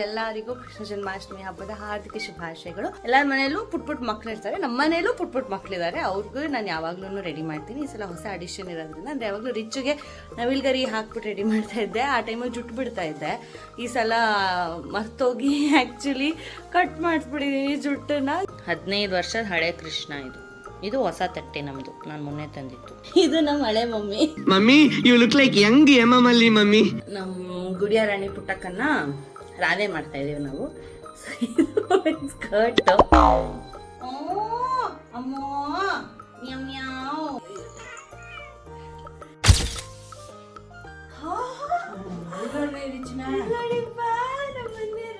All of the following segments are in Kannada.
ಎಲ್ಲರಿಗೂ ಕೃಷ್ಣ ಜನ್ಮಾಷ್ಟಮಿ ಹಬ್ಬದ ಹಾರ್ದಿಕ ಶುಭಾಶಯಗಳು. ಎಲ್ಲರ ಮನೆಯಲ್ಲೂ ಪುಟ್ ಮಕ್ಳು ಇರ್ತಾರೆ, ನಮ್ಮ ಮನೆಯಲ್ಲೂ ಪುಟ್ ಮಕ್ಳಿದ್ದಾರೆ. ಅವ್ರಿಗೂ ನಾನು ಯಾವಾಗ್ಲೂ ರೆಡಿ ಮಾಡ್ತೀನಿ. ಈ ಸಲ ಹೊಸ ಅಡಿಷನ್ ಇರೋದ್ರಿಂದ ಅಂದ್ರೆ ಯಾವಾಗಲೂ ರಿಚ್ಗೆ ನವಿಲ್ಗರಿ ಹಾಕ್ಬಿಟ್ಟು ರೆಡಿ ಮಾಡ್ತಾ ಇದ್ದೆ. ಆ ಟೈಮಲ್ಲಿ ಜುಟ್ಟು ಬಿಡ್ತಾ ಇದ್ದೆ. ಈ ಸಲ ಮರ್ತೋಗಿ ಆಕ್ಚುಲಿ ಕಟ್ ಮಾಡಿಸ್ಬಿಟ್ಟಿದ್ದೀನಿ ಜುಟ್ಟನ್ನ. 15 ವರ್ಷದ ಹಳೆ ಕೃಷ್ಣ ಇದು ಹೊಸ ತಟ್ಟೆ ನಮ್ದು, ನಾನು ಮೊನ್ನೆ ತಂದಿತ್ತು. ಇದು ನಮ್ಮ ಹಳೆ mummy you look like young ಎಮ್ಮಲ್ಲಿ ಮಮ್ಮಿ. ನಮ್ಮ ಗುಡಿಯ ರಾಣಿ ಪುಟ್ಟಕ್ಕನ್ನ ರಾಧೆ ಮಾಡ್ತಾ ಇದೀವಿ ನಾವು. ಸ್ಕರ್ಟ್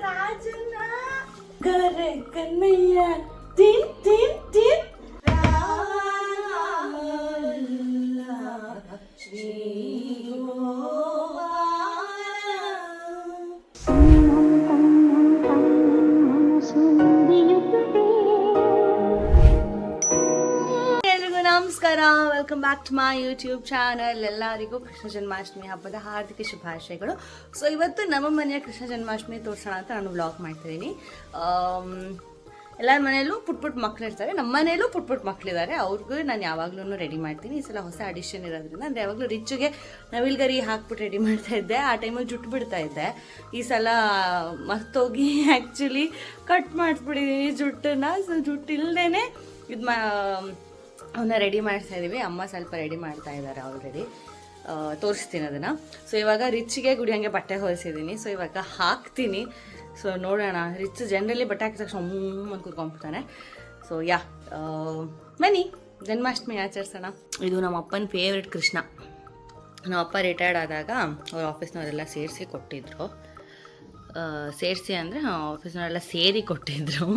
ರಾಜನ ಗರೆ ಕನ್ನಯ್ಯ ತಿನ್ ತಿನ್ ತಿನ್ ನಮಸ್ಕಾರ, welcome back to my YouTube channel. ಎಲ್ಲರಿಗೂ ಕೃಷ್ಣ ಜನ್ಮಾಷ್ಟಮಿ ಹಬ್ಬದ ಹಾರ್ದಿಕ ಶುಭಾಶಯಗಳು. ಸೊ ಇವತ್ತು ನಮ್ಮ ಮನೆಯ ಕೃಷ್ಣ ಜನ್ಮಾಷ್ಟಮಿ ತೋರಿಸೋಣ ಅಂತ ನಾನು ವ್ಲಾಗ್ ಮಾಡ್ತಿದ್ದೀನಿ. ಎಲ್ಲರ ಮನೆಯಲ್ಲೂ ಪುಟ್ ಮಕ್ಳು ಇರ್ತಾರೆ, ನಮ್ಮ ಮನೆಯಲ್ಲೂ ಪುಟ್ ಮಕ್ಳಿದ್ದಾರೆ. ಅವ್ರಿಗೂ ನಾನು ಯಾವಾಗ್ಲೂ ರೆಡಿ ಮಾಡ್ತೀನಿ. ಈ ಸಲ ಹೊಸ ಅಡಿಷನ್ ಇರೋದ್ರಿಂದ ಅಂದರೆ ಯಾವಾಗಲೂ ರಿಚ್ಗೆ ನವಿಲ್ಗರಿ ಹಾಕ್ಬಿಟ್ಟು ರೆಡಿ ಮಾಡ್ತಾ ಇದ್ದೆ. ಆ ಟೈಮಲ್ಲಿ ಜುಟ್ಟು ಬಿಡ್ತಾ ಇದ್ದೆ. ಈ ಸಲ ಮರ್ತೋಗಿ ಆ್ಯಕ್ಚುಲಿ ಕಟ್ ಮಾಡಿಸ್ಬಿಟ್ಟಿದ್ದೀನಿ ಜುಟ್ಟನ್ನ. ಸೊ ಜುಟ್ಟು ಇಲ್ಲದೇ ಅವನ್ನ ರೆಡಿ ಮಾಡ್ತಾ ಇದ್ದೀವಿ. ಅಮ್ಮ ಸ್ವಲ್ಪ ರೆಡಿ ಮಾಡ್ತಾ ಇದ್ದಾರೆ ಆಲ್ರೆಡಿ, ತೋರಿಸ್ತೀನಿ ಅದನ್ನು. ಸೊ ಇವಾಗ ರಿಚ್ಗೆ ಗುಡಿ ಹಂಗೆ ಬಟ್ಟೆ ಹೊಲಿಸಿದ್ದೀನಿ. ಸೊ ಇವಾಗ ಹಾಕ್ತೀನಿ. ಸೊ ನೋಡೋಣ. ರಿಚ್ ಜನರಲಿ ಬಟ್ಟೆ ಹಾಕಿದ ತಕ್ಷಣ ಅಂತ ಕೂತ್ಕೊಂಡ್ಬಿಡ್ತಾನೆ. ಸೊ ಬನ್ನಿ ಜನ್ಮಾಷ್ಟಮಿ ಆಚರಿಸೋಣ. ಇದು ನಮ್ಮ ಅಪ್ಪನ ಫೇವ್ರೆಟ್ ಕೃಷ್ಣ. ನಮ್ಮ ಅಪ್ಪ ರಿಟೈರ್ಡ್ ಆದಾಗ ಅವ್ರ ಆಫೀಸ್ನವರೆಲ್ಲ ಸೇರಿಸಿ ಕೊಟ್ಟಿದ್ರು. ಸೇರಿಸಿ ಅಂದರೆ ಆಫೀಸ್ನವರೆಲ್ಲ ಸೇರಿ ಕೊಟ್ಟಿದ್ರು.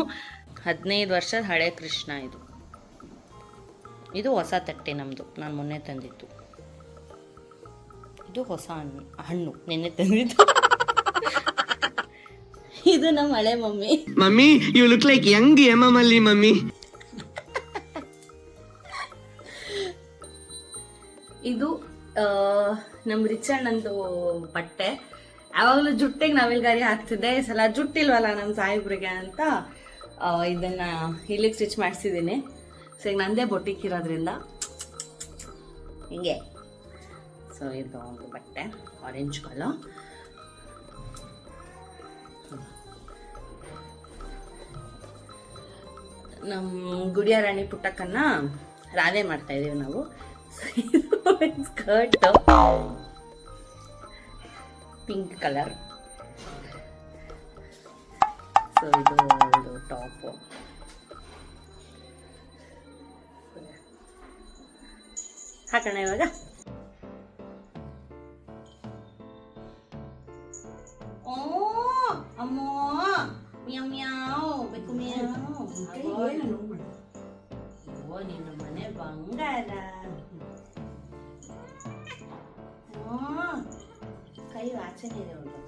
15 ವರ್ಷದ ಹಳೆ ಕೃಷ್ಣ ಇದು ಹೊಸ ತಟ್ಟೆ ನಮ್ಮದು, ನಾನು ಮೊನ್ನೆ ತಂದಿತ್ತು. ಇದು ಹೊಸ ಹಣ್ಣು ನೆನ್ನೆ ತಂದಿತ್ತು. ಇದು ನಮ್ಮ ಹಳೆ mummy you look like young ಎಮ್ಮಲ್ಲಿ ಮಮ್ಮಿ. ಇದು ನಮ್ಮ ರಿಚಣ್ಣಂದು ಬಟ್ಟೆ. ಯಾವಾಗಲೂ ಜುಟ್ಟಿಗೆ ನವಿಲ್ಗಾರಿ ಹಾಕ್ತಿದ್ದೆ. ಈ ಸಲ ಜುಟ್ಟಿಲ್ವಲ್ಲ ನಮ್ಮ ಸಾಯಿಬ್ರಿಗೆ ಅಂತ ಇದನ್ನು ಇಲ್ಲಿಗೆ ಸ್ಟಿಚ್ ಮಾಡಿಸಿದ್ದೀನಿ. ಸೊ ಈಗ ನಂದೇ ಬೊಟ್ಟಿಕ್ ಇರೋದ್ರಿಂದ ಹಿಂಗೆ. ಸೊ ಇದು ಒಂದು ಬಟ್ಟೆ ಆರೆಂಜ್ ಕಲರ್. ನಮ್ಮ ಗುಡಿಯ ರಾಣಿ ಪುಟ್ಟಕ್ಕನ್ನ ರಾಧೆ ಮಾಡ್ತಾ ಇದೀವಿ ನಾವು. Skirt pink colour. ಸೊ ಇದು ಟಾಪು. ಹಾಕೋಣ ಇವಾಗ. ಅಮ್ಮೋ ಮ್ಯಾವ್ ಮ್ಯಾವ್ ಬೇಕು ಮ್ಯಾವ್. ಓ ನಿನ್ನ ಮನೆ ಬಂಗಾರ. ಕೈ ಆಚೆನೆ ಇದೆ ಒಂದು.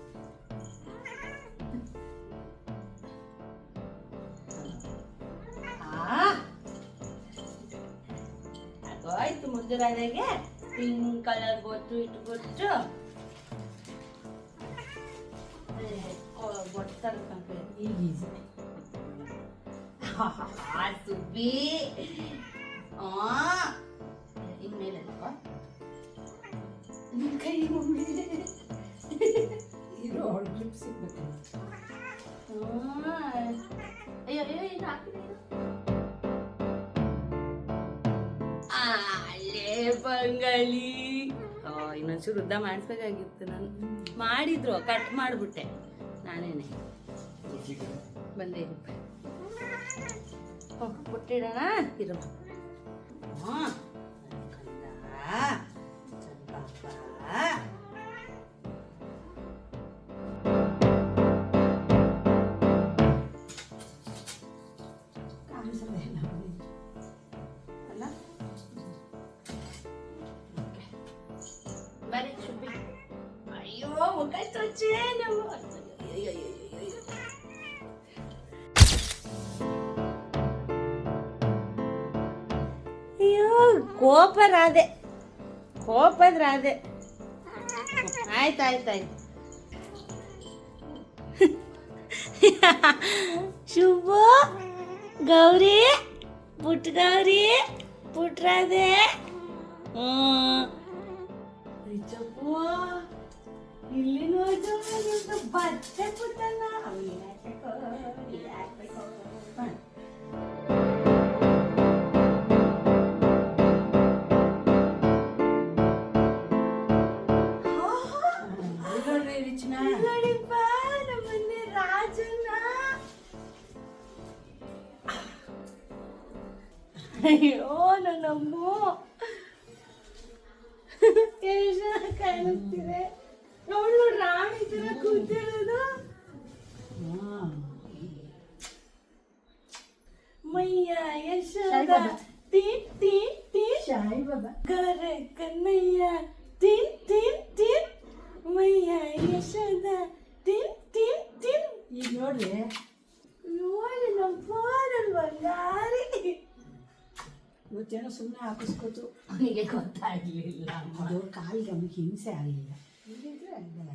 ಆಯ್ತು ಮುದ್ದುರಾನೆಗೆ ಪಿಂಕ್ ಕಲರ್ ಗೊತ್ತು ಇಟ್ಕೊಟ್ಟು ಸುಬ್ಬಿ ಇನ್ಮೇಲೆ ಕೈ ಅಯ್ಯೋ ಅಯ್ಯೋ ಇದು ಹಾಕಿದೆ. ಅಲ್ಲೇ ಬಂಗಾಳಿ. ಇನ್ನೊಂಚೂರು ಉದ್ದ ಮಾಡಿಸ್ಬೇಕಾಗಿತ್ತು. ನಾನು ಮಾಡಿದ್ರು, ಕಟ್ ಮಾಡಿಬಿಟ್ಟೆ ನಾನೇನೆ. ಬಂದೇ ಬಿಟ್ಟಿಡೋಣ ಇರು. ಬರೀ ಶುಬ್ಬಿ. ಅಯ್ಯೋ ಮುಖ ಸ್ವಚ್ಛೇ ನಾವು. ಅಯ್ಯೋ ಕೋಪರಾದೆ. ಆಯ್ತಾಯ್ತಾಯ್ತು. ಶುಭ ಗೌರಿ ಪುಟ್ಟ ಗೌರಿ ಪುಟ್ರಾದೆ ರಿಚಪ್ಪು ಇಲ್ಲಿ ನೋಡು ಬಟ್ಟೆ ಪುಟ್ಟಲ್ಲ ನಮ್ಮನೆ ರಾಜನ ಅಯ್ಯೋ ನನ್ನಮ್ಮ ಎಷ್ಟು ಕಾಣಿಸ್ತಿದೆ ನೋಡು ರಾಣಿ ತರ ಕೂತಿರೋದು ಮೈಯ ಯಶೋದ ತೀನ್ ತೀನ್ ತೀನ್ ಶಾಯಿ ಬಾಬಾ ಗರೆ ಕನ್ನಯ್ಯ ತೀನ್ ತೀನ್ ತೀನ್ ಮೈಯ ಯಶೋದ ತೀನ್ ತೀನ್ ತೀನ್ ಈಗ ನೋಡ್ರಿ ನೋಡಿ ನಮ್ಮ ಫೋನಲ್ಲಿ ಬಂಗಾರಿ ಇವತ್ತೇನೋ ಸುಮ್ಮನೆ ಹಾಕಿಸ್ಕೊತು ಅವನಿಗೆ ಗೊತ್ತಾಗ್ಲಿಲ್ಲ ಅದು ಕಾಲಿಗೆ ಅವನಿಗೆ ಹಿಂಸೆ ಆಗಲಿಲ್ಲ ಇಲ್ಲಿದ್ರೆ ಆಗಲ್ಲ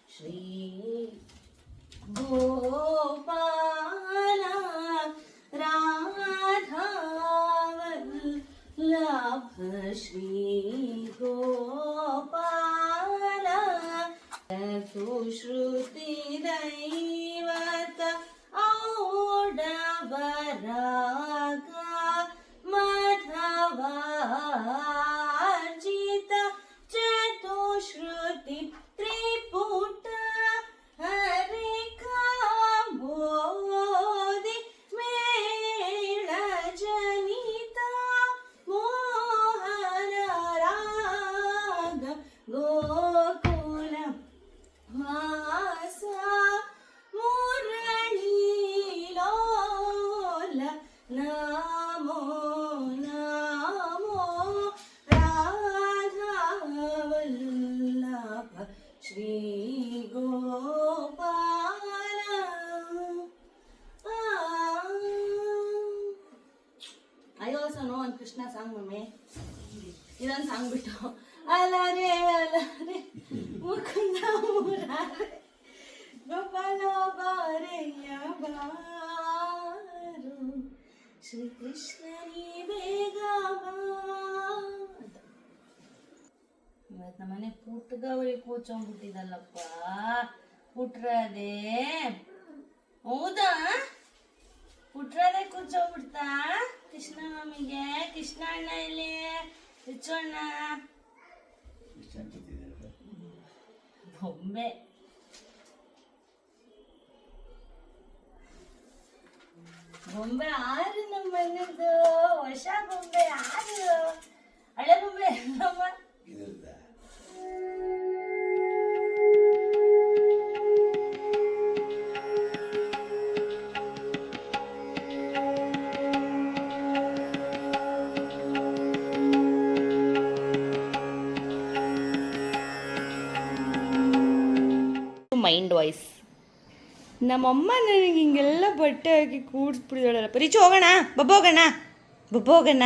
ಶ್ರೀ ಗೋಪಾಲ ರಾಧಾವಲ್ಲಭ ಶ್ರೀ ಗೋಪಾಲ ಸುಶ್ರುತಿ ದೈವತ ಔಡವರಾಗ ಮಾಧವಾರ್ಜಿತ ಚತುಶ್ರುತಿ ತ್ರಿಪುಟ ಹರಿಕಾ ಬೋಧಿ ಮೇಳ ಜನಿತ ಮೋಹನ ರಾಗ ಗೋಕುಲ ವಾಸ ಮುರಳೀಲೋಲ ನಮೋ ನಮೋ Radhavallabha Shri Gopala I also know one Krishna song mummy ಇದೊಂದು ಸಾಂಗ್ ಬಿಟ್ಟು ಅಲರೆ ಮುಕುಂದ ಮುರಾರೆ ಗೋಪಾಲ ಬಾರೆಯ ಬಾರು ಶ್ರೀ ಕೃಷ್ಣನಿ ಬೇಗ ಬಾ ಅಂತ. ಇವತ್ತು ನಮ್ಮನೆ ಪುಟ್ಟಗವಳಿ ಕೂಚೊಂಡ್ಬಿಟ್ಟಿದಲ್ಲಪ್ಪ ಪುಟ್ರದೆ ಹೌದಾ ಪುಟ್ರದೆ ಕೂಚೋಗ್ಬಿಡ್ತಾ ಕೃಷ್ಣ ಮಮ್ಮಿಗೆ ಕೃಷ್ಣ ಅಣ್ಣ ಇಲ್ಲಿ ರಿಚಣ್ಣ ಬೊಂಬೆ ಬೊಂಬೆ ಆರು ನಮ್ಮ ಮನೆದು ಹೊಸ ಬೊಂಬೆ ಆರು ಹಳೆ ಬೊಂಬೆ ನಮ್ಮ ಮೈಂಡ್ ವಾಯ್ಸ್ ನಮ್ಮಮ್ಮ ನನಗೆ ಹಿಂಗೆಲ್ಲ ಬಟ್ಟೆ ಹಾಕಿ ಕೂಡಿಸ್ಬಿಡಿದಾಳಲ್ಲಪ್ಪ ರಿಚು ಹೋಗೋಣ ಬಬ್ಬೋಗೋಣ ಬಬ್ಬೋಗೋಣ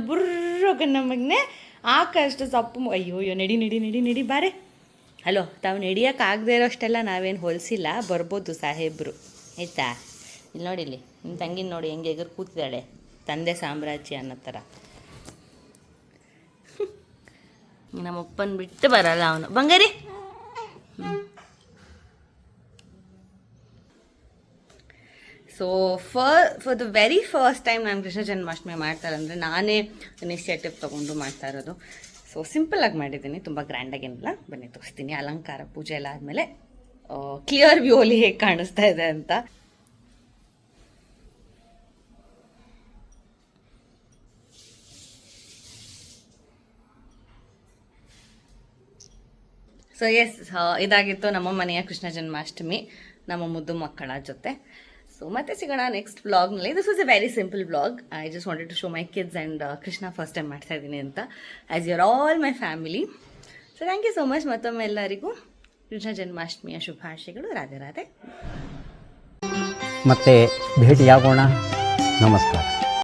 ಬುರ್ರೋಗೋಣ ಮಗನೆ ಆಕಷ್ಟು ಸಪ್ಪು ಅಯ್ಯೋ ನಡಿ ನಡಿ ನಡಿ ನಡಿ ಬಾರೆ ಹಲೋ ತಾವು ನಡಿಯೋಕ್ಕಾಗದೇ ಇರೋಷ್ಟೆಲ್ಲ ನಾವೇನು ಹೊಲಿಸಿಲ್ಲ ಬರ್ಬೋದು ಸಾಹೇಬ್ರು ಆಯಿತಾ ಇಲ್ಲಿ ನೋಡಿಲ್ಲಿ ನಿಮ್ಮ ತಂಗಿನ ನೋಡಿ ಹೆಂಗೆ ಎಗರು ಕೂತಿದ್ದಾಳೆ ತಂದೆ ಸಾಮ್ರಾಜ್ಯ ಅನ್ನೋ ಥರ ನಮ್ಮಪ್ಪನ ಬಿಟ್ಟು ಬರಲ್ಲ ಅವನು. ಬಂಗಾರಿ so for the very first time ನಾನು ಕೃಷ್ಣ ಜನ್ಮಾಷ್ಟಮಿ ಮಾಡ್ತಾರೆ ಅಂದರೆ ನಾನೇ ಇನಿಷಿಯೇಟಿವ್ ತೊಗೊಂಡು ಮಾಡ್ತಾ ಇರೋದು. ಸೊ ಸಿಂಪಲ್ಲಾಗಿ ಮಾಡಿದ್ದೀನಿ, ತುಂಬ ಗ್ರ್ಯಾಂಡಾಗೇನಿಲ್ಲ. ಬನ್ನಿ ತೋರಿಸ್ತೀನಿ. ಅಲಂಕಾರ ಪೂಜೆ ಎಲ್ಲ ಆದಮೇಲೆ ಕ್ಲಿಯರ್ ವ್ಯೂ ಅಲ್ಲಿ ಹೇಗೆ ಕಾಣಿಸ್ತಾ ಇದೆ ಅಂತ. ಸೊ ಎಸ್, ಇದಾಗಿತ್ತು ನಮ್ಮ ಮನೆಯ ಕೃಷ್ಣ ಜನ್ಮಾಷ್ಟಮಿ ನಮ್ಮ ಮುದ್ದು ಮಕ್ಕಳ ಜೊತೆ. ಸೊ ಮತ್ತೆ ಸಿಗೋಣ ನೆಕ್ಸ್ಟ್ ವ್ಲಾಗ್ನಲ್ಲಿ. This was a very simple vlog. I just wanted to show my kids and Krishna first time ಮಾಡ್ತಾ ಇದ್ದೀನಿ ಅಂತ, as your all my family. So thank you so much. ಮತ್ತೊಮ್ಮೆ ಎಲ್ಲರಿಗೂ ಕೃಷ್ಣ ಜನ್ಮಾಷ್ಟಮಿಯ ಶುಭಾಶಯಗಳು. ರಾಧೆ ರಾಧೆ. ಮತ್ತೆ ಭೇಟಿಯಾಗೋಣ. ನಮಸ್ಕಾರ.